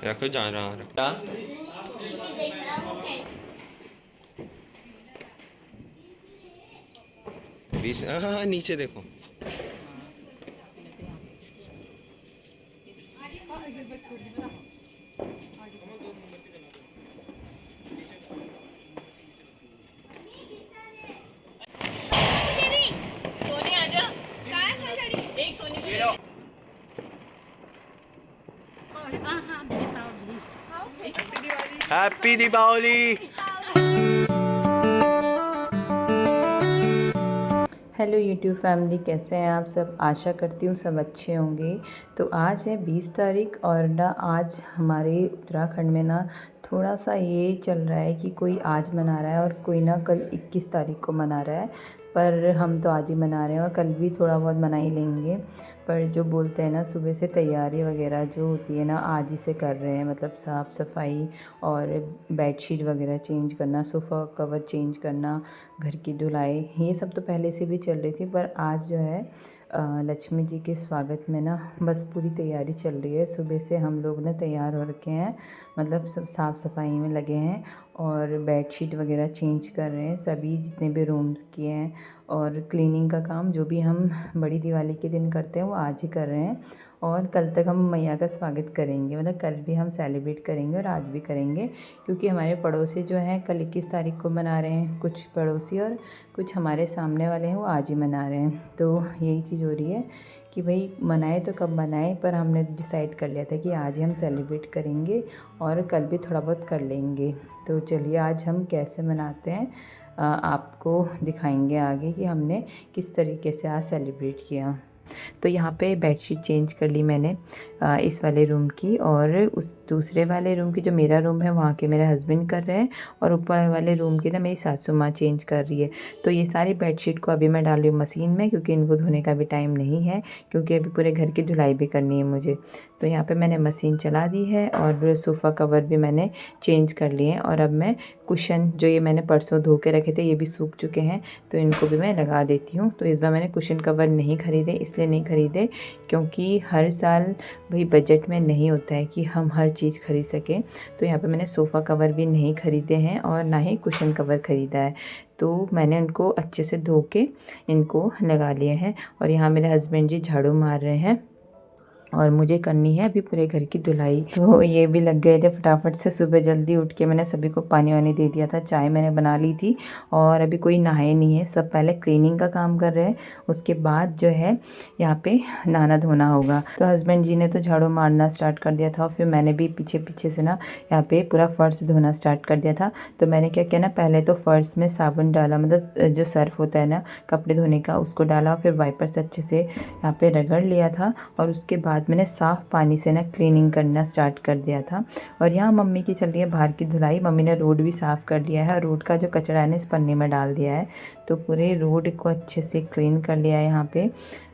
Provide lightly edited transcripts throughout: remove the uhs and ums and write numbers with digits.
रखो जा रहा रखा बीस। हाँ नीचे देखो। Happy Deepawali. Hello YouTube family, कैसे हैं आप सब। आशा करती हूँ सब अच्छे होंगे। तो आज है 20 तारीख और ना आज हमारे उत्तराखंड में ना थोड़ा सा ये चल रहा है कि कोई आज मना रहा है और कोई ना कल 21 तारीख को मना रहा है। पर हम तो आज ही मना रहे हैं और कल भी थोड़ा बहुत मना ही लेंगे। पर जो बोलते हैं ना सुबह से तैयारी वगैरह जो होती है ना आज ही से कर रहे हैं, मतलब साफ़ सफाई और बेडशीट वगैरह चेंज करना, सोफ़ा कवर चेंज करना, घर की धुलाई, ये सब तो पहले से भी चल रही थी। पर आज जो है लक्ष्मी जी के स्वागत में ना बस पूरी तैयारी चल रही है। सुबह से हम लोग ना तैयार हो रखे हैं, मतलब सब साफ़ सफाई में लगे हैं और बेडशीट वगैरह चेंज कर रहे हैं सभी जितने भी रूम्स किए हैं। और क्लीनिंग का काम जो भी हम बड़ी दिवाली के दिन करते हैं वो आज ही कर रहे हैं। और कल तक हम मैया का स्वागत करेंगे, मतलब कल भी हम सेलिब्रेट करेंगे और आज भी करेंगे, क्योंकि हमारे पड़ोसी जो हैं कल 21 तारीख को मना रहे हैं कुछ पड़ोसी, और कुछ हमारे सामने वाले हैं वो आज ही मना रहे हैं। तो यही चीज़ हो रही है कि भाई मनाए तो कब मनाए, पर हमने डिसाइड कर लिया था कि आज ही हम सेलिब्रेट करेंगे और कल भी थोड़ा बहुत कर लेंगे। तो चलिए आज हम कैसे मनाते हैं आपको दिखाएंगे आगे कि हमने किस तरीके से आज सेलिब्रेट किया। तो यहाँ पे बेडशीट चेंज कर ली मैंने इस वाले रूम की, और उस दूसरे वाले रूम की जो मेरा रूम है वहाँ के मेरे हस्बैंड कर रहे हैं, और ऊपर वाले रूम की ना मेरी सासू माँ चेंज कर रही है। तो ये सारी बेडशीट को अभी मैं डाल रही हूँ मशीन में, क्योंकि इनको धोने का भी टाइम नहीं है, क्योंकि अभी पूरे घर की धुलाई भी करनी है मुझे। तो यहाँ पर मैंने मशीन चला दी है और सोफ़ा कवर भी मैंने चेंज कर लिए हैं। और अब मैं कुशन जो ये मैंने परसों धो के रखे थे ये भी सूख चुके हैं, तो इनको भी मैं लगा देती हूँ। तो इस बार मैंने कुशन कवर नहीं ख़रीदे, इसलिए नहीं ख़रीदे क्योंकि हर साल भाई बजट में नहीं होता है कि हम हर चीज़ ख़रीद सकें। तो यहाँ पे मैंने सोफ़ा कवर भी नहीं ख़रीदे हैं और ना ही कुशन कवर ख़रीदा है। तो मैंने उनको अच्छे से धो के इनको लगा लिए हैं। और यहाँ मेरे हस्बैंड जी झाड़ू मार रहे हैं और मुझे करनी है अभी पूरे घर की धुलाई। तो ये भी लग गए थे फटाफट से। सुबह जल्दी उठ के मैंने सभी को पानी वानी दे दिया था, चाय मैंने बना ली थी, और अभी कोई नहाए नहीं है, सब पहले क्लीनिंग का काम कर रहे हैं, उसके बाद जो है यहाँ पे नहाना धोना होगा। तो हस्बैंड जी ने तो झाड़ू मारना स्टार्ट कर दिया था और फिर मैंने भी पीछे पीछे से ना यहाँ पे पूरा फ़र्श धोना स्टार्ट कर दिया था। तो मैंने क्या किया ना, पहले तो फ़र्श में साबुन डाला, मतलब जो सर्फ होता है ना कपड़े धोने का उसको डाला, फिर वाइपर से अच्छे से यहाँ पे रगड़ लिया था, और उसके बाद मैंने साफ़ पानी से ना क्लीनिंग करना स्टार्ट कर दिया था। और यहाँ मम्मी की चल रही है बाहर की धुलाई। मम्मी ने रोड भी साफ़ कर लिया है और रोड का जो कचरा है ना इस पन्नी में डाल दिया है। तो पूरे रोड को अच्छे से क्लीन कर लिया है यहाँ पे।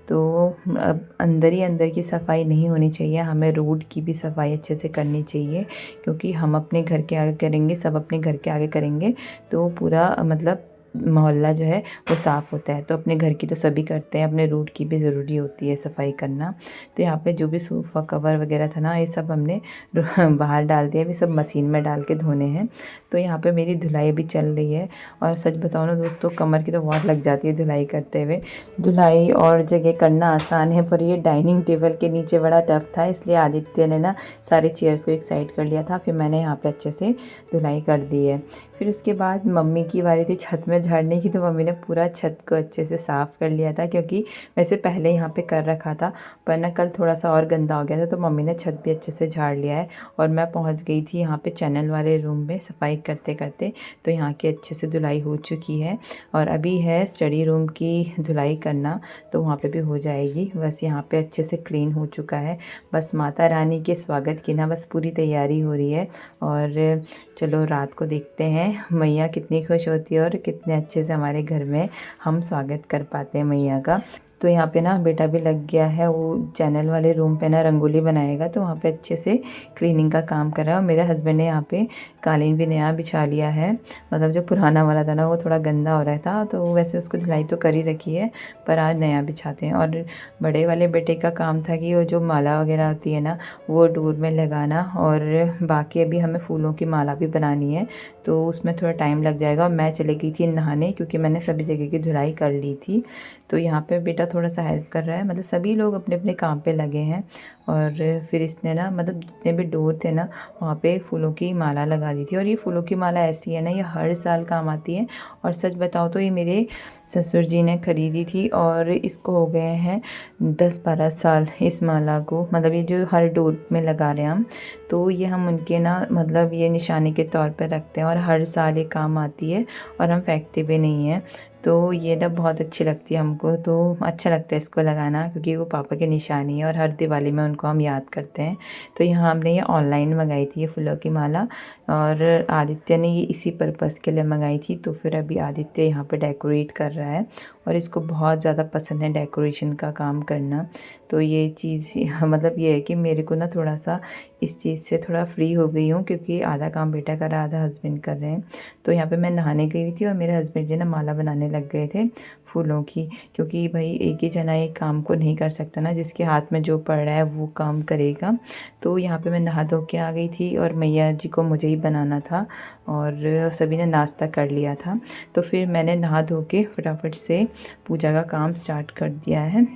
तो अब अंदर ही अंदर की सफाई नहीं होनी चाहिए, हमें रोड की भी सफाई अच्छे से करनी चाहिए, क्योंकि हम अपने घर के आगे करेंगे, सब अपने घर के आगे करेंगे तो पूरा मतलब मोहल्ला जो है वो साफ़ होता है। तो अपने घर की तो सभी करते हैं, अपने रोड की भी ज़रूरी होती है सफाई करना। तो यहाँ पे जो भी सोफ़ा कवर वगैरह था ना ये सब हमने बाहर डाल दिया, अभी सब मशीन में डाल के धोने हैं। तो यहाँ पे मेरी धुलाई भी चल रही है, और सच बताओ ना दोस्तों कमर की तो बहुत लग जाती है धुलाई करते हुए। धुलाई और जगह करना आसान है, पर ये डाइनिंग टेबल के नीचे बड़ा टफ था, इसलिए आदित्य ने ना सारे चेयर्स को एक साइड कर लिया था, फिर मैंने यहाँ पे अच्छे से धुलाई कर दी है। फिर उसके बाद मम्मी की बारी थी छत में झाड़ने की, तो मम्मी ने पूरा छत को अच्छे से साफ़ कर लिया था, क्योंकि वैसे पहले यहाँ पे कर रखा था पर ना कल थोड़ा सा और गंदा हो गया था, तो मम्मी ने छत भी अच्छे से झाड़ लिया है। और मैं पहुँच गई थी यहाँ पे चैनल वाले रूम में सफाई करते करते, तो यहाँ की अच्छे से धुलाई हो चुकी है। और अभी है स्टडी रूम की धुलाई करना, तो वहाँ पर भी हो जाएगी। बस यहाँ पर अच्छे से क्लीन हो चुका है, बस माता रानी के स्वागत की ना बस पूरी तैयारी हो रही है। और चलो रात को देखते हैं मैया कितनी खुश होती है और कितने अच्छे से हमारे घर में हम स्वागत कर पाते हैं मैया का। तो यहाँ पे ना बेटा भी लग गया है, वो चैनल वाले रूम पे ना रंगोली बनाएगा, तो वहाँ पे अच्छे से क्लीनिंग का काम कर रहा है। और मेरे हस्बैंड ने यहाँ पे कालीन भी नया बिछा लिया है, मतलब जो पुराना वाला था ना वो थोड़ा गंदा हो रहा था, तो वैसे उसको धुलाई तो कर ही रखी है, पर आज नया बिछाते हैं। और बड़े वाले बेटे का काम था कि वो जो माला वगैरह होती है ना वो डोर में लगाना, और बाकी अभी हमें फूलों की माला भी बनानी है, तो उसमें थोड़ा टाइम लग जाएगा। और मैं चली गई थी नहाने, क्योंकि मैंने सभी जगह की धुलाई कर ली थी। तो यहाँ पे बेटा थोड़ा सा हेल्प कर रहा है, मतलब सभी लोग अपने अपने काम पे लगे हैं। और फिर इसने ना मतलब जितने भी डोर थे ना वहाँ पे फूलों की माला लगा दी थी। और ये फूलों की माला ऐसी है ना, ये हर साल काम आती है। और सच बताओ तो ये मेरे ससुर जी ने खरीदी थी, और इसको हो गए हैं 10-12 साल इस माला को, मतलब ये जो हर डोर में लगा रहे हैं हम, तो ये हम उनके ना मतलब ये निशानी के तौर पर रखते हैं, और हर साल ये काम आती है, और हम फेंकते भी नहीं हैं। तो ये ना बहुत अच्छी लगती है हमको, तो अच्छा लगता है इसको लगाना, क्योंकि वो पापा की निशानी है और हर दिवाली में उनको हम याद करते हैं। तो यहाँ हमने ये ऑनलाइन मंगाई थी ये फूलों की माला, और आदित्य ने ये इसी पर्पज़ के लिए मंगाई थी। तो फिर अभी आदित्य यहाँ पे डेकोरेट कर रहा है, और इसको बहुत ज़्यादा पसंद है डेकोरेशन का काम करना। तो ये चीज़ मतलब ये है कि मेरे को ना थोड़ा सा इस चीज़ से थोड़ा फ्री हो गई हूँ, क्योंकि आधा काम बेटा कर रहा है, आधा हस्बैंड कर रहे हैं। तो यहाँ पे मैं नहाने गई हुई थी, और मेरे हस्बैंड जी ना माला बनाने लग गए थे फूलों की, क्योंकि भाई एक ही जना एक काम को नहीं कर सकता ना, जिसके हाथ में जो पड़ रहा है वो काम करेगा। तो यहाँ पे मैं नहा धो के आ गई थी, और मैया जी को मुझे ही बनाना था, और सभी ने नाश्ता कर लिया था। तो फिर मैंने नहा धो के फटाफट से पूजा का काम स्टार्ट कर दिया है।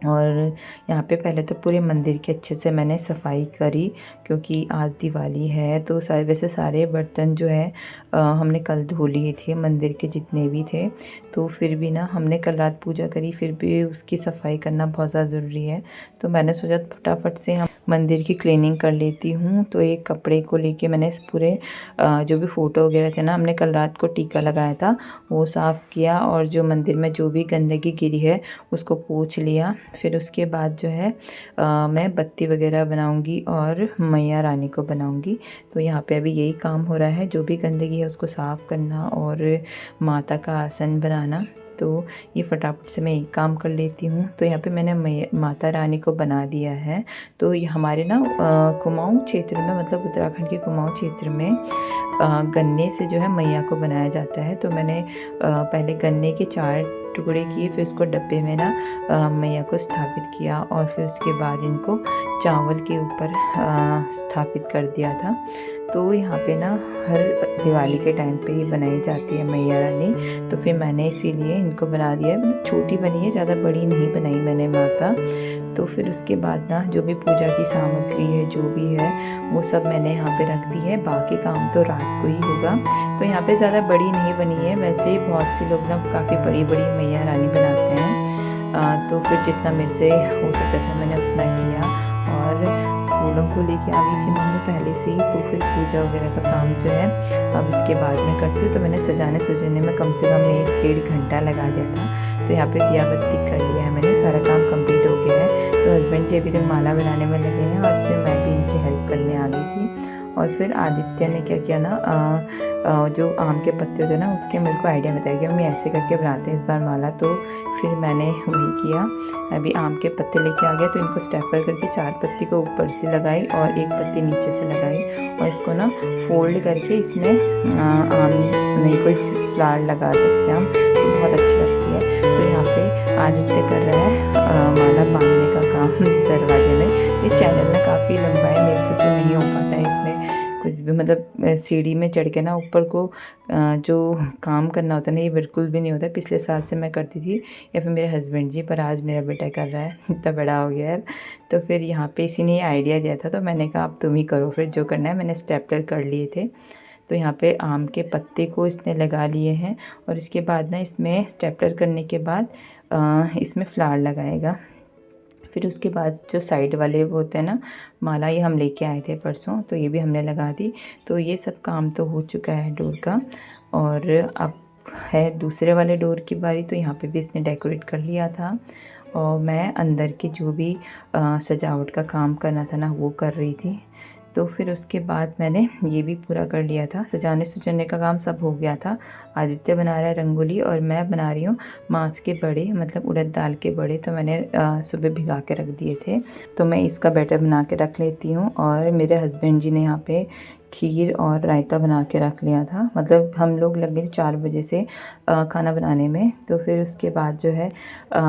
और यहाँ पे पहले तो पूरे मंदिर के अच्छे से मैंने सफाई करी, क्योंकि आज दिवाली है। तो वैसे सारे बर्तन जो है हमने कल धो लिए थे, मंदिर के जितने भी थे। तो फिर भी ना हमने कल रात पूजा करी, फिर भी उसकी सफाई करना बहुत ज़्यादा ज़रूरी है। तो मैंने सोचा फटाफट से हम मंदिर की क्लीनिंग कर लेती हूँ। तो एक कपड़े को लेके मैंने इस पूरे जो भी फ़ोटो वगैरह थे ना, हमने कल रात को टीका लगाया था, वो साफ़ किया, और जो मंदिर में जो भी गंदगी गिरी है उसको पोंछ लिया। फिर उसके बाद जो है मैं बत्ती वगैरह बनाऊंगी और मैया रानी को बनाऊंगी। तो यहाँ पे अभी यही काम हो रहा है, जो भी गंदगी है उसको साफ़ करना और माता का आसन बनाना। तो ये फटाफट से मैं एक काम कर लेती हूँ। तो यहाँ पे मैंने माता रानी को बना दिया है। तो ये हमारे ना कुमाऊँ क्षेत्र में, मतलब उत्तराखंड के कुमाऊँ क्षेत्र में गन्ने से जो है मैया को बनाया जाता है। तो मैंने पहले गन्ने के 4 टुकड़े किए, फिर उसको डब्बे में ना मैया को स्थापित किया, और फिर उसके बाद इनको चावल के ऊपर स्थापित कर दिया था। तो यहाँ पे ना हर दिवाली के टाइम पे ही बनाई जाती है मैया रानी। तो फिर मैंने इसीलिए इनको बना दिया है, मतलब छोटी बनी है, ज़्यादा बड़ी नहीं बनाई मैंने माता। तो फिर उसके बाद ना जो भी पूजा की सामग्री है जो भी है वो सब मैंने यहाँ पे रख दी है, बाकी काम तो रात को ही होगा। तो यहाँ पे ज़्यादा बड़ी नहीं बनी है, वैसे ही बहुत से लोग ना काफ़ी बड़ी बड़ी मैया रानी बनाते हैं। तो फिर जितना मेरे से हो सकता था मैंने उतना किया, और फूलों को लेके आ गई थी मम्मी पहले से ही। तो फिर पूजा वगैरह का काम जो है अब इसके बाद में करती हूँ। तो मैंने सजाने सुजाने में कम से कम 1-1.5 घंटा लगा दिया था। तो यहाँ पे दिया बत्ती कर लिया है मैंने, सारा काम कंप्लीट हो गया है। तो हस्बैंड जी अभी तक माला बनाने में लगे हैं, और फिर मैं भी इनकी हेल्प करने आ गई थी। और फिर आदित्य ने क्या किया ना, जो आम के पत्ते होते हैं ना उसके मेरे को आइडिया बताया कि मम्मी ऐसे करके बनाते हैं इस बार माला। तो फिर मैंने वही किया, अभी आम के पत्ते लेके आ गया। तो इनको स्टेपलर करके 4 पत्ती को ऊपर से लगाई और 1 पत्ती नीचे से लगाई, और इसको ना फोल्ड करके इसमें आम नहीं कोई फ्लावर लगा सकते हैं हम, तो बहुत अच्छी लगती है। तो यहाँ पे आदित्य कर रहा है माला बांधने का काम दरवाजे में। ये चैनल ना काफ़ी लंबा है, मेरे से तो नहीं हो पाता है इसमें कुछ भी, मतलब सीढ़ी में चढ़ के ना ऊपर को जो काम करना होता है ना ये बिल्कुल भी नहीं होता है। पिछले साल से मैं करती थी, या फिर मेरे हस्बैंड जी, पर आज मेरा बेटा कर रहा है, इतना बड़ा हो गया है। तो फिर यहाँ पे इसी ने आइडिया दिया था, तो मैंने कहा अब तुम ही करो फिर जो करना है। मैंने स्टेपलर कर लिए थे। तो यहाँ पे आम के पत्ते को इसने लगा लिए हैं, और इसके बाद ना इसमें स्टेपलर करने के बाद इसमें फ्लावर लगाएगा। फिर उसके बाद जो साइड वाले वो होते हैं ना माला, ये हम लेके आए थे परसों, तो ये भी हमने लगा दी। तो ये सब काम तो हो चुका है डोर का, और अब है दूसरे वाले डोर की बारी। तो यहाँ पे भी इसने डेकोरेट कर लिया था, और मैं अंदर के जो भी सजावट का काम करना था ना वो कर रही थी। तो फिर उसके बाद मैंने ये भी पूरा कर लिया था। सजाने का काम सब हो गया था। आदित्य बना रहा है रंगोली और मैं बना रही हूँ मांस के बड़े, मतलब उड़द दाल के बड़े। तो मैंने सुबह भिगा के रख दिए थे, तो मैं इसका बैटर बना के रख लेती हूँ। और मेरे हस्बैंड जी ने यहाँ पे खीर और रायता बना के रख लिया था। मतलब हम लोग लग गए 4 बजे से खाना बनाने में। तो फिर उसके बाद जो है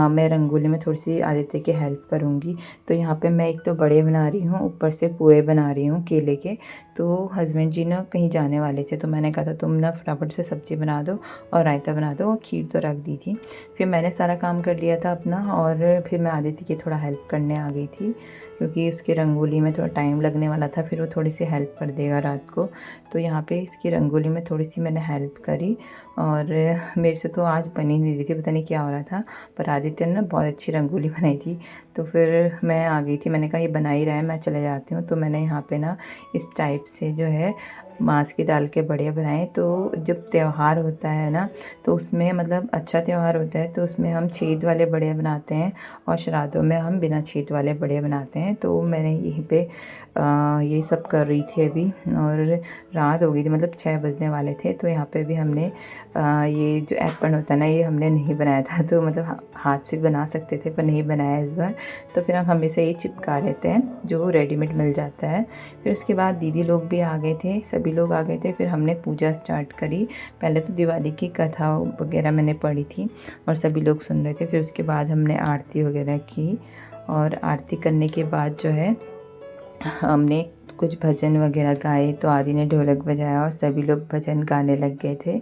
मैं रंगोली में थोड़ी सी आदित्य की हेल्प करूँगी। तो यहाँ पे मैं एक तो बड़े बना रही हूँ, ऊपर से पूए बना रही हूँ केले के। तो हस्बैंड जी ना कहीं जाने वाले थे, तो मैंने कहा था तुम ना फटाफट से सब्ज़ी बना दो और रायता बना दो, और खीर तो रख दी थी। फिर मैंने सारा काम कर लिया था अपना, और फिर मैं आदित्य की थोड़ा हेल्प करने आ गई थी, क्योंकि उसकी रंगोली में थोड़ा टाइम लगने वाला था। फिर वो थोड़ी सी हेल्प कर देगा रात को। तो यहाँ पे इसकी रंगोली में थोड़ी सी मैंने हेल्प करी, और मेरे से तो आज बनी नहीं रही थी, पता नहीं क्या हो रहा था। पर आदित्य ने बहुत अच्छी रंगोली बनाई थी। तो फिर मैं आ गई थी, मैंने कहा ये बना ही रहा है, मैं चले जाती हूँ। तो मैंने यहाँ पे ना इस टाइप से जो है मांस की दाल के बड़े बनाए। तो जब त्यौहार होता है ना, तो उसमें मतलब अच्छा त्यौहार होता है तो उसमें हम छेद वाले बड़े बनाते हैं, और श्राद्धों में हम बिना छेद वाले बड़े बनाते हैं। तो मैंने यहीं पे ये सब कर रही थी अभी, और रात हो गई थी, मतलब 6 बजने वाले थे। तो यहाँ पे भी हमने ये जो एप्पन होता है ना, ये हमने नहीं बनाया था। तो मतलब हाथ से बना सकते थे पर नहीं बनाया इस बार। तो फिर हम हमेशा ये चिपका लेते हैं जो रेडीमेड मिल जाता है। फिर उसके बाद दीदी लोग भी आ गए थे, सभी लोग आ गए थे। फिर हमने पूजा स्टार्ट करी। पहले तो दिवाली की कथा वगैरह मैंने पढ़ी थी और सभी लोग सुन रहे थे। फिर उसके बाद हमने आरती वगैरह की, और आरती करने के बाद जो है हमने कुछ भजन वगैरह गाए। तो आदि ने ढोलक बजाया और सभी लोग भजन गाने लग गए थे।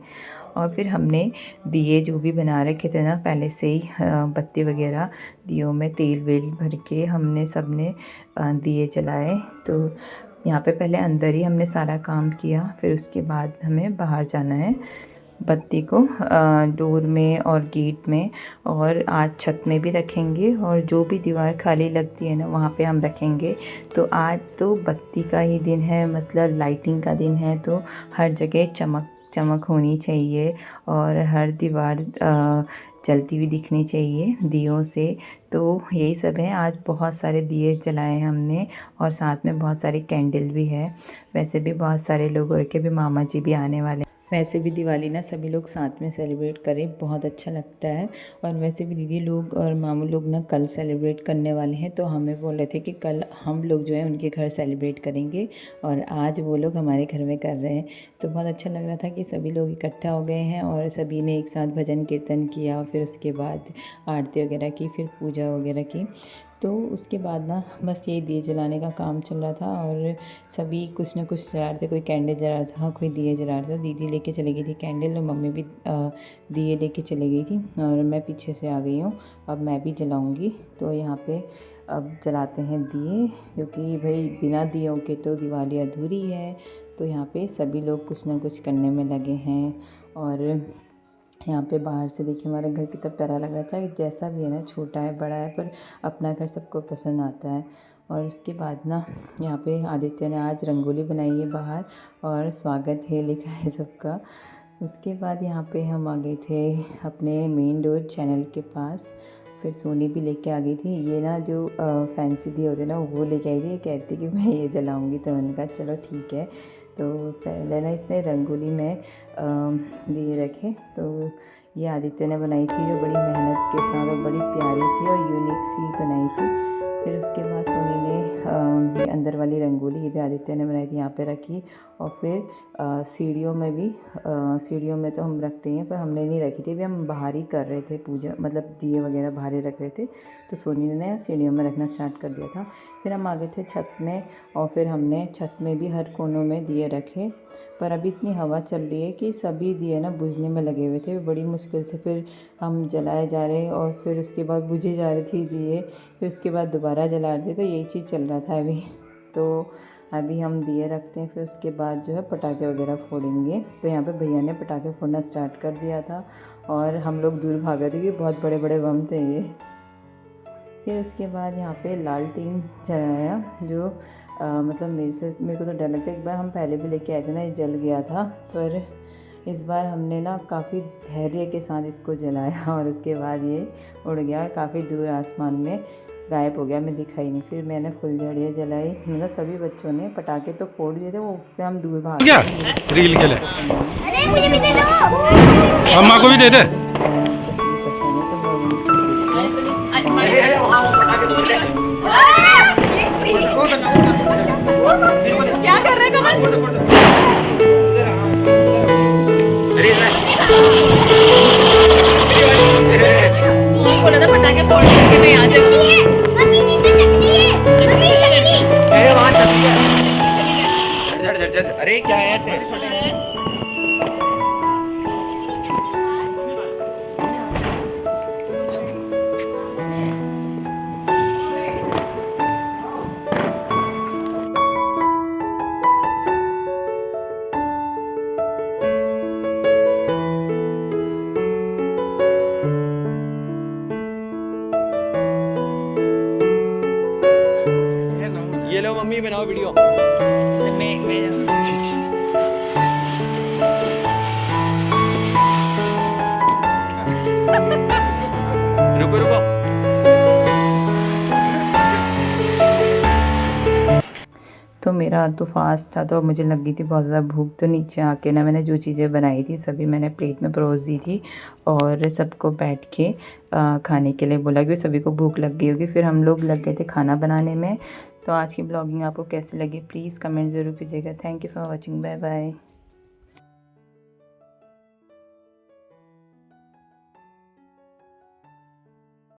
और फिर हमने दिए जो भी बना रखे थे ना पहले से ही, बत्ती वगैरह दियों में तेल वेल भर के हमने सब ने दिए जलाए। तो यहाँ पे पहले अंदर ही हमने सारा काम किया, फिर उसके बाद हमें बाहर जाना है बत्ती को डोर में और गेट में, और आज छत में भी रखेंगे, और जो भी दीवार खाली लगती है ना वहाँ पे हम रखेंगे। तो आज तो बत्ती का ही दिन है, मतलब लाइटिंग का दिन है। तो हर जगह चमक चमक होनी चाहिए, और हर दीवार जलती हुई दिखनी चाहिए दियों से। तो यही सब है। आज बहुत सारे दिए जलाए हैं हमने, और साथ में बहुत सारी कैंडल भी है। वैसे भी बहुत सारे लोग, और के भी मामा जी भी आने वाले। वैसे भी दिवाली ना सभी लोग साथ में सेलिब्रेट करें, बहुत अच्छा लगता है। और वैसे भी दीदी लोग और मामू लोग ना कल सेलिब्रेट करने वाले हैं। तो हमें बोल रहे थे कि कल हम लोग जो है उनके घर सेलिब्रेट करेंगे, और आज वो लोग हमारे घर में कर रहे हैं। तो बहुत अच्छा लग रहा था कि सभी लोग इकट्ठा हो गए हैं, और सभी ने एक साथ भजन कीर्तन किया, फिर उसके बाद आरती वगैरह की, फिर पूजा वगैरह की। तो उसके बाद ना बस ये दिए जलाने का काम चल रहा था, और सभी कुछ ना कुछ जला रहे थे। कोई कैंडल जला रहा था, कोई दिए जला रहा था। दीदी लेके चली गई थी कैंडल, और मम्मी भी दिए लेके चली गई थी, और मैं पीछे से आ गई हूँ। अब मैं भी जलाऊँगी। तो यहाँ पे अब जलाते हैं दिए, क्योंकि भाई बिना दियों के तो दिवाली अधूरी है। तो यहाँ पे सभी लोग कुछ ना कुछ करने में लगे हैं। और यहाँ पे बाहर से देखिए हमारा घर कितना प्यारा लग रहा है। चाहे जैसा भी है ना, छोटा है बड़ा है, पर अपना घर सबको पसंद आता है। और उसके बाद ना यहाँ पे आदित्य ने आज रंगोली बनाई है बाहर, और स्वागत है लिखा है सबका। उसके बाद यहाँ पे हम आ गए थे अपने मेन डोर चैनल के पास। फिर सोनी भी लेके आ गई थी। ये ना जो फैंसी दिए होते ना, वो लेके आई थी। ये कहती कि मैं ये जलाऊंगी, तो मैंने कहा चलो ठीक है। तो पहले ना इसने रंगोली में दिए रखे। तो ये आदित्य ने बनाई थी, जो बड़ी मेहनत के साथ और बड़ी प्यारी सी और यूनिक सी बनाई थी। फिर उसके बाद सोनी ने अंदर वाली रंगोली, ये भी आदित्य ने बनाई थी, यहाँ पे रखी। और फिर सीढ़ियों में भी, सीढ़ियों में तो हम रखते हैं, पर हमने नहीं रखी थी। अभी हम बाहर ही कर रहे थे पूजा, मतलब दिए वगैरह बाहर ही रख रहे थे। तो सोनी ने सीढ़ियों में रखना स्टार्ट कर दिया था। फिर हम आ गए थे छत में, और फिर हमने छत में भी हर कोनों में दिए रखे। पर अभी इतनी हवा चल रही है कि सभी दिए ना बुझने में लगे हुए थे, बड़ी मुश्किल से फिर हम जलाए जा रहे, और फिर उसके बाद बुझे जा रही थी दिए, फिर उसके बाद दोबारा जला रहे थे। तो यही चीज़ चल रहा था अभी। तो अभी हम दिए रखते हैं, फिर उसके बाद जो है पटाखे वगैरह फोड़ेंगे। तो यहाँ पे भैया ने पटाखे फोड़ना स्टार्ट कर दिया था, और हम लोग दूर भाग रहे थे क्योंकि बहुत बड़े बड़े बम थे ये। फिर उसके बाद यहाँ पे लालटेन जलाया, जो मतलब मेरे को तो डर लगता है। एक बार हम पहले भी लेके आए थे ना, ये जल गया था। पर इस बार हमने ना काफ़ी धैर्य के साथ इसको जलाया, और उसके बाद ये उड़ गया काफ़ी दूर आसमान में। गायब हो गया, मैं दिखाई नहीं। फिर मैंने फुलझड़ियाँ जलाई, मतलब सभी बच्चों ने पटाखे तो फोड़ दिए थे, वो उससे हम दूर भाग क्या गए। रील के लिए अरे मुझे भी दे दो। अम्मा को भी दे दे। चकली पसंद है तो मैं वही चकली क्या कर रहे कमल? बोला था पटाखे फोड़ के मैं यहाँ से अरे क्या है ऐसे? ये लो मम्मी बनाओ वीडियो। रुको रुको। तो मेरा तो फास्ट था, तो मुझे लग गई थी बहुत ज़्यादा भूख। तो नीचे आके ना मैंने जो चीज़ें बनाई थी सभी मैंने प्लेट में परोस दी थी और सबको बैठ के खाने के लिए बोला, क्योंकि सभी को भूख लग गई होगी। फिर हम लोग लग गए थे खाना बनाने में। तो आज की ब्लॉगिंग आपको कैसी लगी प्लीज़ कमेंट ज़रूर कीजिएगा। Thank you for watching, bye bye.